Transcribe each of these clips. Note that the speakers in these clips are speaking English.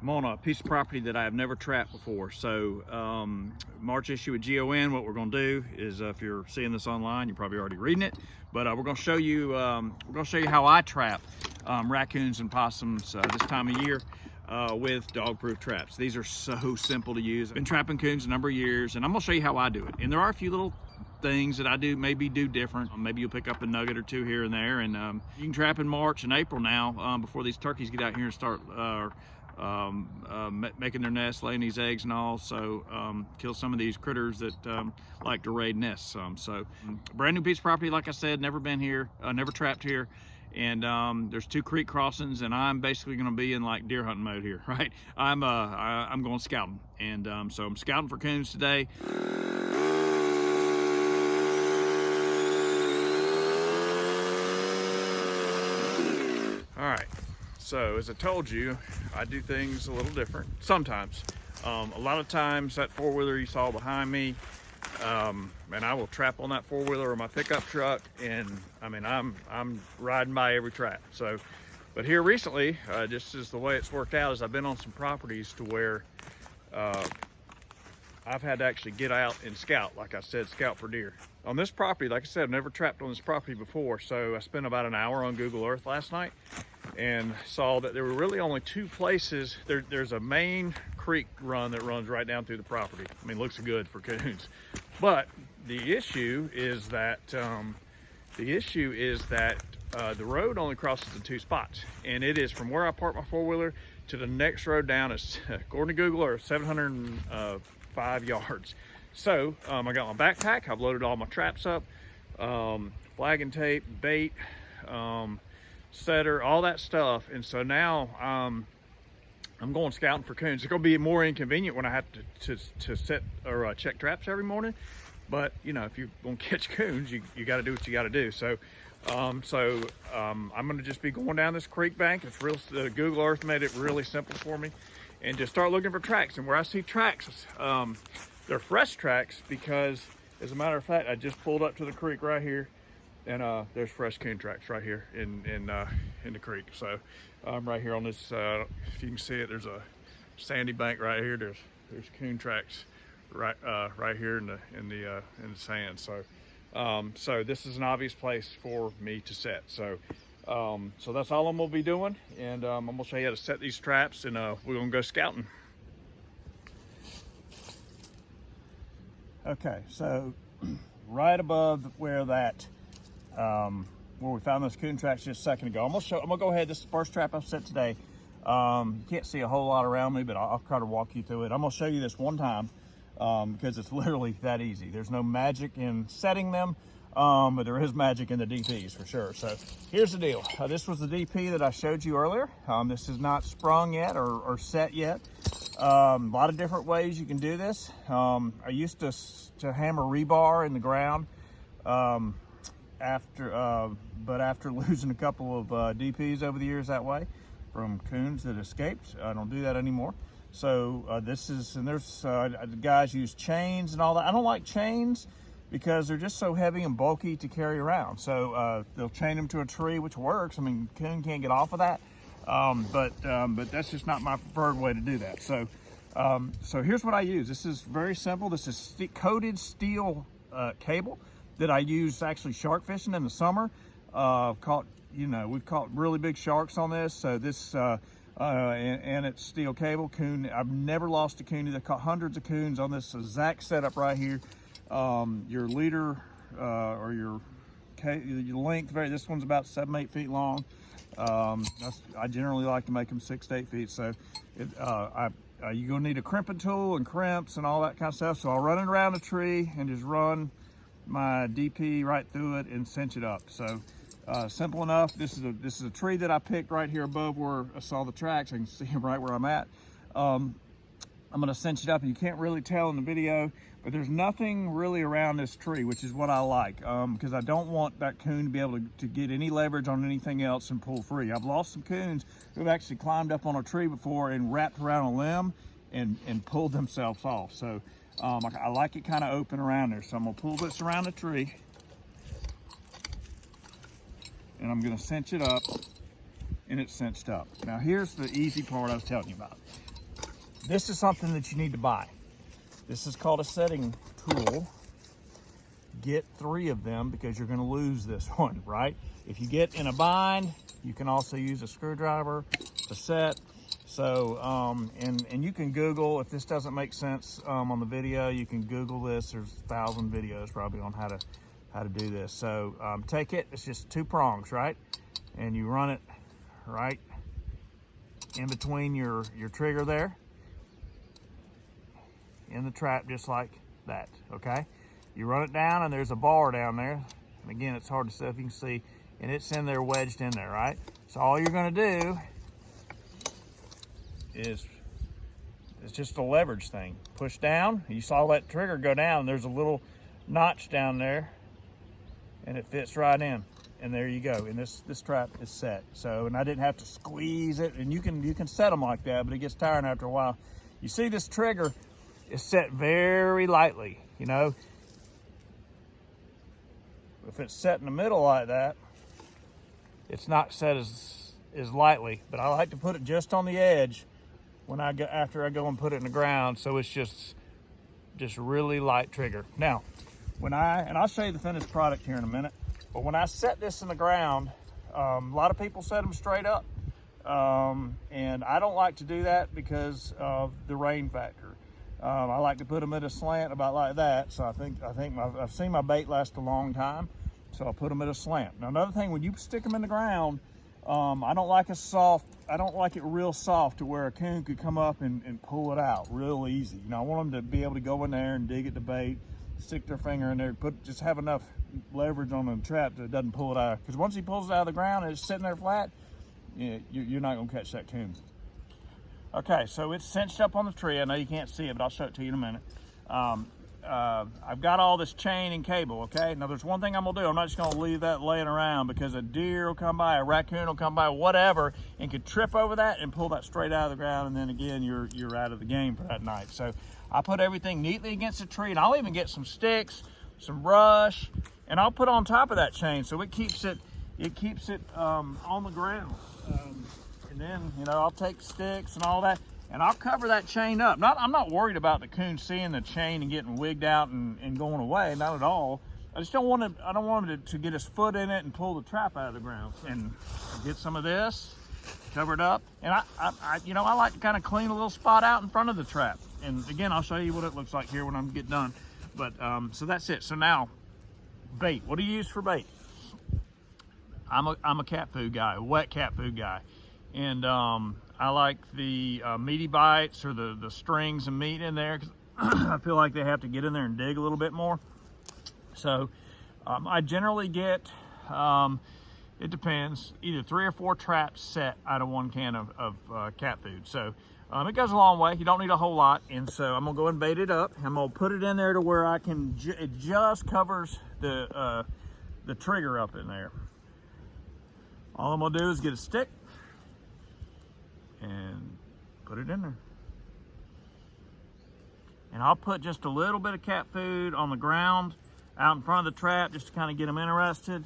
I'm on a piece of property that I have never trapped before. So March issue with GON, what we're going to do is, if you're seeing this online, you're probably already reading it, but we're going to show you how I trap raccoons and possums this time of year with dog-proof traps. These are so simple to use. I've been trapping coons a number of years, and I'm going to show you how I do it. And there are a few little things that I maybe do different. Maybe you'll pick up a nugget or two here and there. And you can trap in March and April now before these turkeys get out here and start making their nests, laying these eggs and all. So kill some of these critters that like to raid nests. So brand new piece of property, like I said, never been here, never trapped here. And there's 2 creek crossings, and I'm basically going to be in like deer hunting mode here, right? I'm going scouting, and so I'm scouting for coons today. All right, so as I told you, I do things a little different sometimes. A lot of times that 4-wheeler you saw behind me, and I will trap on that 4-wheeler or my pickup truck, and I mean I'm riding by every trap. So, but here recently, just as the way it's worked out is I've been on some properties to where I've had to actually get out and scout, like I said, scout for deer. On this property, like I said, I've never trapped on this property before, so I spent about an hour on Google Earth last night and saw that there were really only 2 places. There's a main creek run that runs right down through the property. I mean, looks good for coons. But the issue is that the road only crosses in 2 spots, and it is from where I park my 4-wheeler to the next road down. Is, according to Google Earth, 705 yards. So I got my backpack. I've loaded all my traps up, flag and tape, bait, setter, all that stuff. And so now I'm going scouting for coons. It's going to be more inconvenient when I have to set or check traps every morning. But you know, if you're going to catch coons, you got to do what you got to do. So I'm going to just be going down this creek bank. It's real. Google Earth made it really simple for me, and just start looking for tracks. And where I see tracks, they're fresh tracks, because as a matter of fact, I just pulled up to the creek right here, and there's fresh coon tracks right here in the creek. So right here on this, if you can see it, there's a sandy bank right here. There's coon tracks right here in the sand. So this is an obvious place for me to set. So that's all I'm gonna be doing, and I'm gonna show you how to set these traps, and we're gonna go scouting. Okay, so right above where that where we found those coon tracks just a second ago, I'm gonna go ahead. This is the first trap I've set today. You can't see a whole lot around me, but I'll try to walk you through it. I'm gonna show you this one time because it's literally that easy. There's no magic in setting them, but there is magic in the DPs for sure. So here's the deal. This was the DP that I showed you earlier. This is not sprung yet or set yet. A lot of different ways you can do this. I used to hammer rebar in the ground but after losing a couple of DPs over the years that way from coons that escaped, I don't do that anymore. So there's guys use chains and all that. I don't like chains because they're just so heavy and bulky to carry around. So they'll chain them to a tree, which works. I mean, coon can't get off of that. But that's just not my preferred way to do that. So here's what I use. This is very simple. This is coated steel cable that I use actually shark fishing in the summer. We've caught really big sharks on this. So this and it's steel cable. Coon, I've never lost a coon. I've caught hundreds of coons on this exact setup right here. Your leader or your length, this one's about 7-8 feet long. I generally like to make them 6 to 8 feet. So you're gonna need a crimping tool and crimps and all that kind of stuff. So I'll run it around a tree and just run my DP right through it and cinch it up. So simple enough. This is a tree that I picked right here above where I saw the tracks. I can see them right where I'm at. I'm gonna cinch it up, and you can't really tell in the video, but there's nothing really around this tree, which is what I like, because I don't want that coon to be able to get any leverage on anything else and pull free. I've lost some coons who've actually climbed up on a tree before and wrapped around a limb and pulled themselves off. So I like it kind of open around there. So I'm gonna pull this around the tree, and I'm gonna cinch it up, and it's cinched up. Now here's the easy part I was telling you about. this is something that you need to buy. This is called a setting tool. Get 3 of them because you're gonna lose this one, right? If you get in a bind, you can also use a screwdriver to set. So, and you can Google, if this doesn't make sense on the video, you can Google this. There's 1,000 videos probably on how to do this. So take it, it's just 2 prongs, right? And you run it right in between your trigger there, in the trap, just like that, okay? You run it down and there's a bar down there. And again, it's hard to see if you can see, and it's in there, wedged in there, right? So all you're gonna do is, it's just a leverage thing. Push down, you saw that trigger go down, there's a little notch down there, and it fits right in. And there you go, and this trap is set. So, and I didn't have to squeeze it, and you can set them like that, but it gets tiring after a while. You see this trigger is set very lightly, you know. If it's set in the middle like that, it's not set as lightly, but I like to put it just on the edge when after I go and put it in the ground, so it's just really light trigger. Now, and I'll show you the finished product here in a minute, but when I set this in the ground, a lot of people set them straight up, and I don't like to do that because of the rain factor. I like to put them at a slant about like that, so I've seen my bait last a long time, so I'll put them at a slant. Now, another thing, when you stick them in the ground, I don't like it real soft to where a coon could come up and pull it out real easy. You know, I want them to be able to go in there and dig at the bait, stick their finger in there, just have enough leverage on the trap that it doesn't pull it out. Because once he pulls it out of the ground and it's sitting there flat, you're not gonna catch that coon. Okay, so it's cinched up on the tree. I know you can't see it, but I'll show it to you in a minute. I've got all this chain and cable, okay? Now there's one thing I'm gonna do. I'm not just gonna leave that laying around, because a deer will come by, a raccoon will come by, whatever, and could trip over that and pull that straight out of the ground, and then again, you're out of the game for that night. So I put everything neatly against the tree, and I'll even get some sticks, some brush, and I'll put on top of that chain so it keeps it on the ground. And then, you know, I'll take sticks and all that, and I'll cover that chain up. I'm not worried about the coon seeing the chain and getting wigged out and going away, not at all. I don't want him to get his foot in it and pull the trap out of the ground. And get some of this, cover it up. And I like to kind of clean a little spot out in front of the trap. And again, I'll show you what it looks like here when I'm get done. But so that's it. So now, bait. What do you use for bait? I'm a cat food guy, a wet cat food guy. And I like the meaty bites, or the strings and meat in there, because I feel like they have to get in there and dig a little bit more. So I generally get, it depends, either 3 or 4 traps set out of 1 can of cat food. So it goes a long way. You don't need a whole lot. And so I'm gonna go ahead and bait it up. I'm gonna put it in there to where I can, it just covers the trigger up in there. All I'm gonna do is get a stick and put it in there. And I'll put just a little bit of cat food on the ground out in front of the trap, just to kind of get them interested.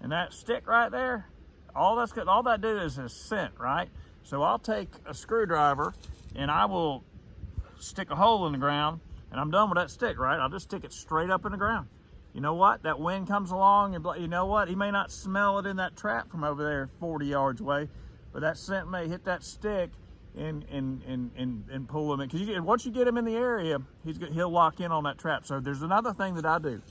And that stick right there, all that do is a scent, right? So I'll take a screwdriver and I will stick a hole in the ground, and I'm done with that stick, right? I'll just stick it straight up in the ground. You know what? That wind comes along, and you know what? He may not smell it in that trap from over there 40 yards away, but that scent may hit that stick and pull him in. Because once you get him in the area, he'll lock in on that trap. So there's another thing that I do.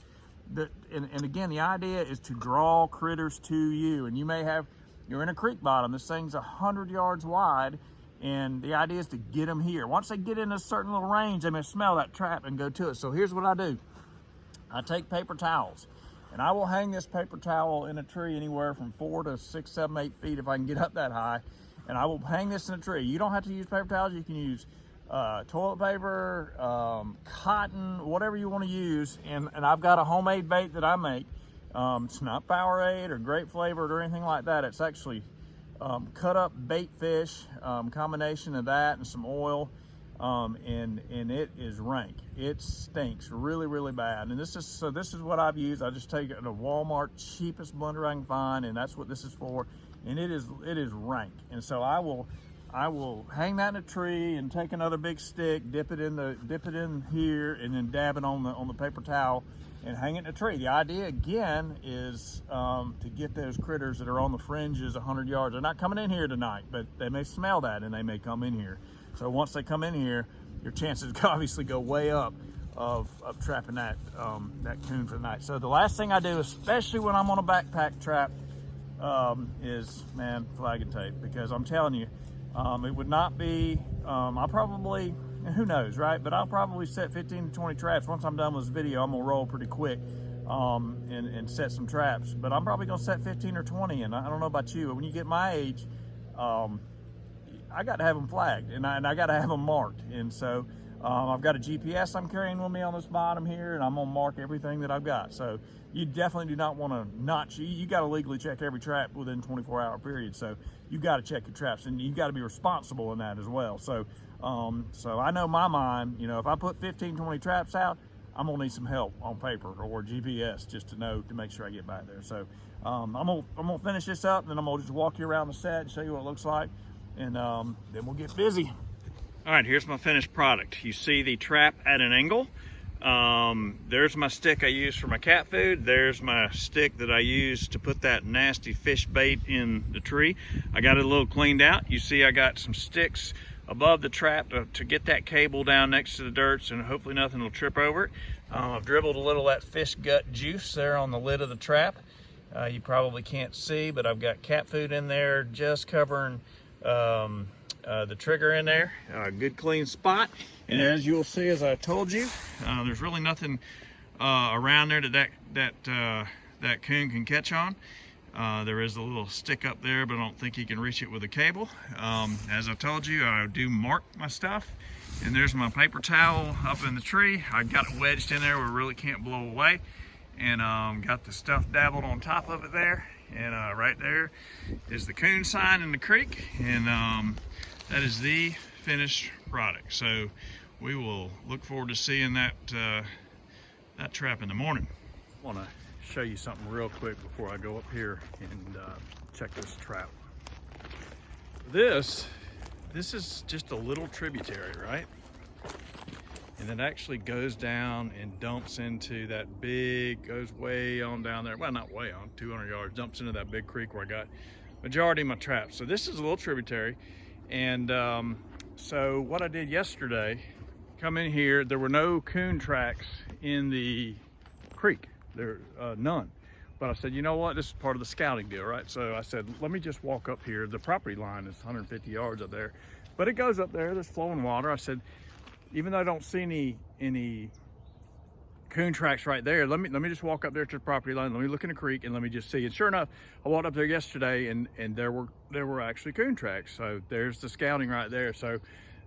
And again, the idea is to draw critters to you. And you're in a creek bottom. This thing's 100 yards wide, and the idea is to get them here. Once they get in a certain little range, they may smell that trap and go to it. So here's what I do. I take paper towels, and I will hang this paper towel in a tree anywhere from 4 to 6, 7, 8 feet if I can get up that high. And I will hang this in a tree. You don't have to use paper towels. You can use toilet paper, cotton, whatever you want to use. And I've got a homemade bait that I make. It's not Powerade or grape flavored or anything like that. It's actually cut up bait fish, combination of that and some oil. And it is rank. It stinks really, really bad. And this is what I've used. I just take it to Walmart, cheapest blender I can find, and that's what this is for. And it is rank. And so I will I will hang that in a tree and take another big stick, dip it in here, and then dab it on the paper towel and hang it in a tree. The idea again is to get those critters that are on the fringes 100 yards. They're not coming in here tonight, but they may smell that and they may come in here. So once they come in here, your chances obviously go way up of trapping that coon for the night. So the last thing I do, especially when I'm on a backpack trap, is, man, flag and tape, because I'm telling you, it would not be, I'll probably, and who knows, right? But I'll probably set 15 to 20 traps. Once I'm done with this video, I'm gonna roll pretty quick and set some traps. But I'm probably gonna set 15 or 20, and I don't know about you, but when you get my age, I got to have them flagged, and I got to have them marked. And so I've got a GPS I'm carrying with me on this bottom here, and I'm gonna mark everything that I've got. So you definitely do not want to not, you got to legally check every trap within 24-hour period. So you got to check your traps, and you got to be responsible in that as well. So so I know my mind, you know, if I put 15, 20 traps out, I'm gonna need some help on paper or GPS just to know, to make sure I get back there. So I'm gonna finish this up, and then I'm gonna just walk you around the set and show you what it looks like, and then we'll get busy. All right, here's my finished product. You see the trap at an angle. There's my stick I use for my cat food. There's my stick that I use to put that nasty fish bait in the tree. I got it a little cleaned out. You see I got some sticks above the trap to get that cable down next to the dirt, and hopefully nothing will trip over it. I've dribbled a little of that fish gut juice there on the lid of the trap. You probably can't see, but I've got cat food in there just covering the trigger in there. Good clean spot. And as you'll see, as I told you, there's really nothing around there that coon can catch on. There is a little stick up there, but I don't think he can reach it with a cable. As I told you, I do mark my stuff. And there's my paper towel up in the tree. I got it wedged in there where it really can't blow away. And got the stuff dabbled on top of it there. And right there is the coon sign in the creek. And that is the finished product. So we will look forward to seeing that trap in the morning. I want to show you something real quick before I go up here and check this trap. This is just a little tributary, right? And it actually goes down and dumps into that big, goes way on down there. Well, not way on, 200 yards, dumps into that big creek where I got majority of my traps. So this is a little tributary. And so what I did yesterday, come in here, there were no coon tracks in the creek. There, none. But I said, you know what, this is part of the scouting deal, right? So I said, let me just walk up here. The property line is 150 yards up there, but it goes up there, there's flowing water. I said, even though I don't see any coon tracks right there, let me just walk up there to the property line, let me look in the creek, and let me just see. And sure enough, I walked up there yesterday, and there were actually coon tracks. So there's the scouting right there. So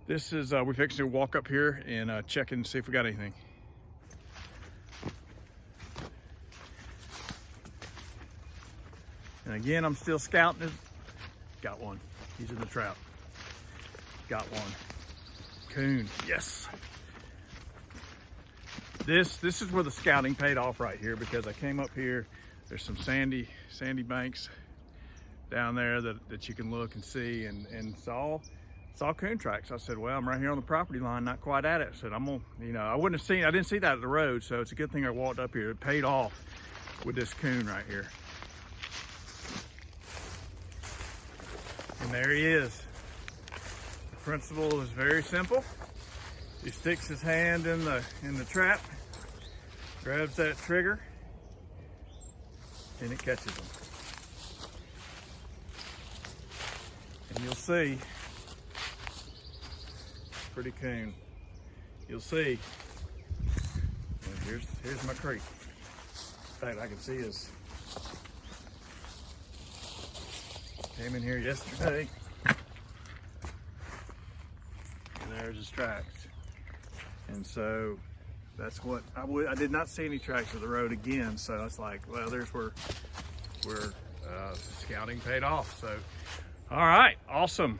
this is, we're fixing to walk up here and check and see if we got anything. And again, I'm still scouting it. Got one. He's in the trap. Got one. Coon. Yes. This is where the scouting paid off right here, because I came up here. There's some sandy banks down there that you can look and see, and saw coon tracks. I said, well, I'm right here on the property line, not quite at it. I said, I'm gonna, you know, I didn't see that at the road, so it's a good thing I walked up here. It paid off with this coon right here. And there he is. The principle is very simple. He sticks his hand in the trap, grabs that trigger, and it catches him. And you'll see, pretty coon. You'll see. And here's my creek. In fact, I can see his. Came in here yesterday, and there's his tracks. And so that's what I did not see any tracks of the road again. So it's like, well, there's where scouting paid off. So, all right, awesome.